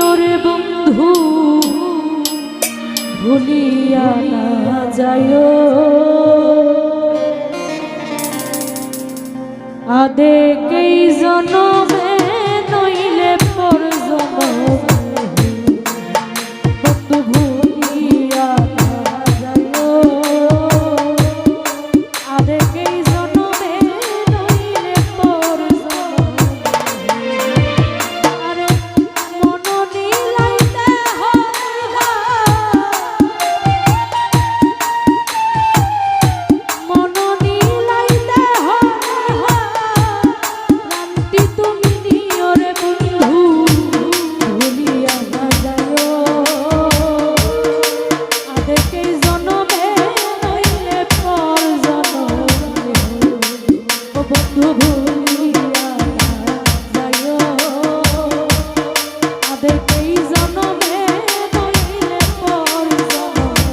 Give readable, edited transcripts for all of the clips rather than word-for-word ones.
ওরে বন্ধু ভুলিয়া না যায়ো আদেকেই জনমে নইলে পর জনমে বন্ধু ভুলিয়া না যায়ো আদেকেই জনমে নইলে পর জনমে আরে মন নিলাইতে হইলা মন নিলাইতে হইলা প্রান্তি তুমি নিয়রে বন্ধু ভুলিয়া না যায়ো আদেকেই জনমে নইলে পর জনমে ও বন্ধু ভুলিয়া না যায়ো আদেকেই জনমে নইলে পর জনমে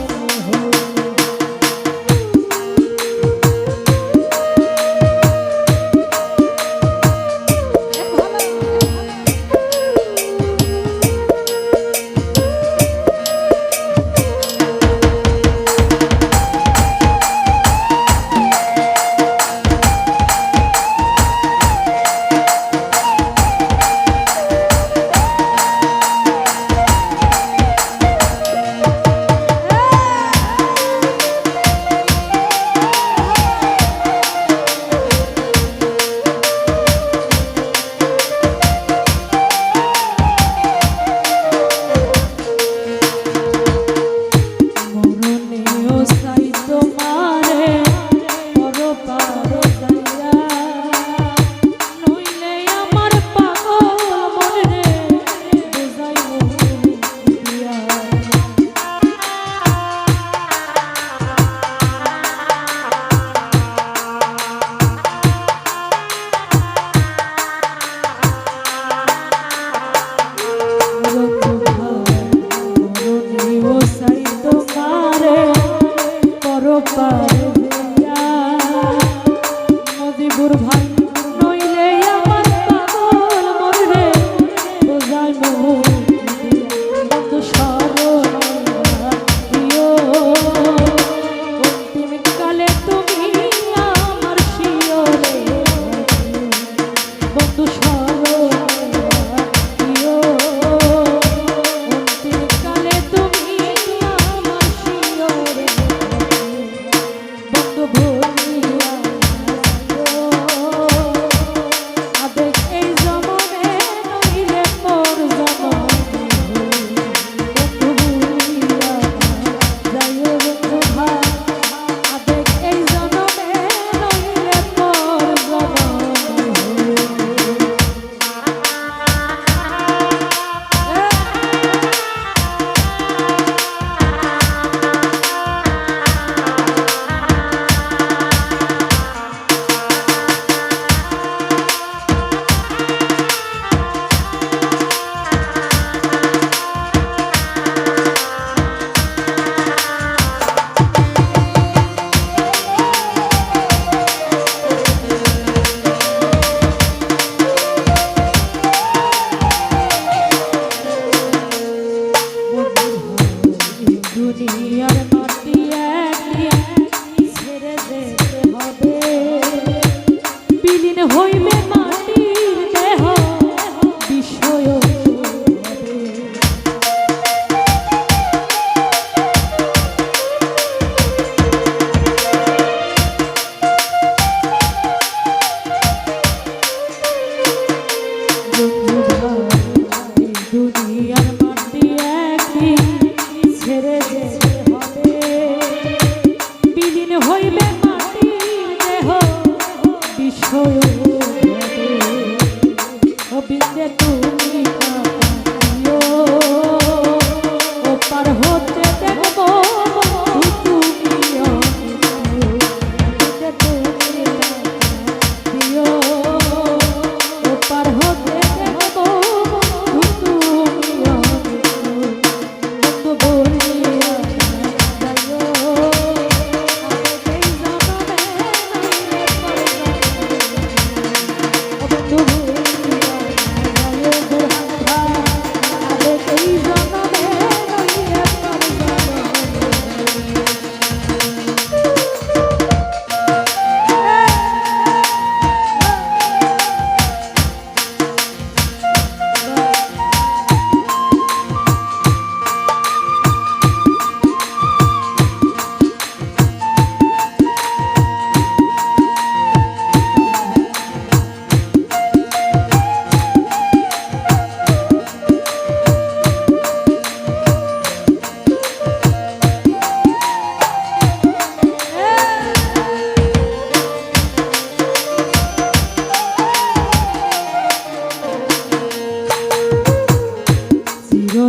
এই জমনে নইলে পর জমনে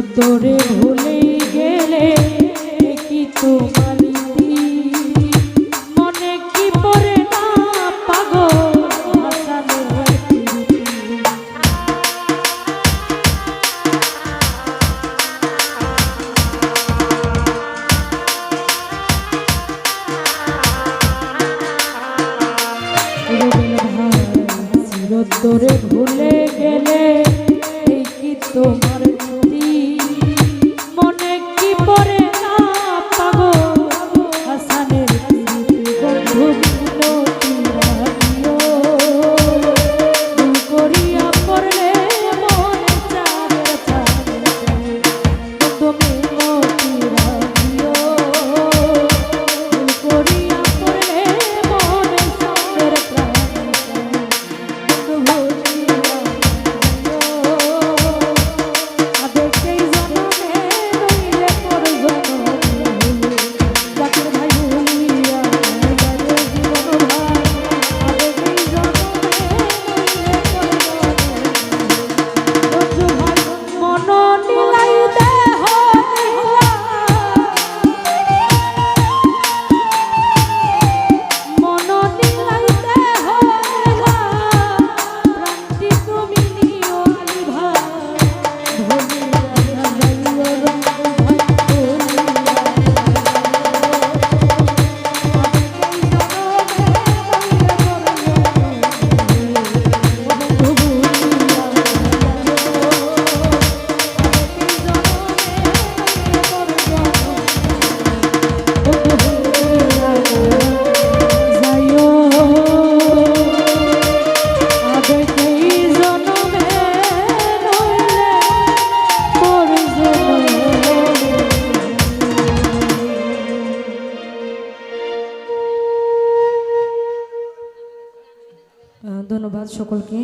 চিরতরে ভুলে গেলে কি তোমার মনে কি পড়ে না পাগল হাসানের চিরতরে ভুলে গেলে কি তোমার মনে কি পড়ে না পাগল হাসানের বন্ধু করিয়া পড়লে মনে চারে চারে তুমি মতিরা দিও করিয়া পড়লে মনে চারে ধন্যবাদ সকলকে।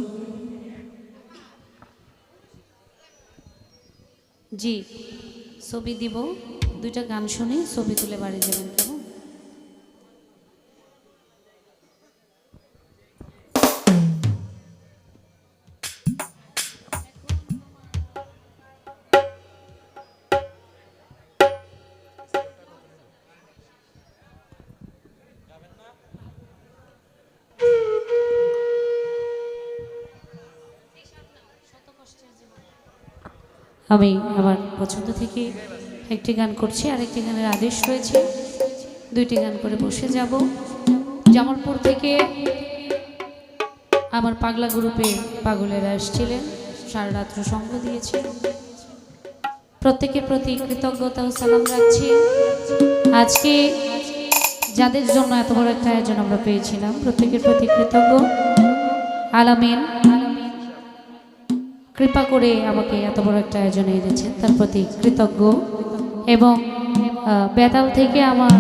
জি ছবি দিব, দুইটা গান শুনে ছবি তুলে বাড়ি যাবেন কেমন? আমি আমার পছন্দ থেকে একটি গান করছি, আরেকটি গানের আদেশ রয়েছে, দুইটি গান করে বসে যাব। জামালপুর থেকে আমার পাগলা গ্রুপে পাগলেরা এসেছিলেন, সারা রাত্র সঙ্গ দিয়েছে। প্রত্যেকের প্রতি কৃতজ্ঞতা ও সালাম রাখছি। আজকে যাদের জন্য এত বড় একটা আয়োজন আমরা পেয়েছিলাম, প্রত্যেকের প্রতি কৃতজ্ঞ। আলামিন কৃপা করে আমাকে এত বড় একটা আয়োজনে এনেছেন, তার প্রতি কৃতজ্ঞ। এবং বেতাল থেকে আমার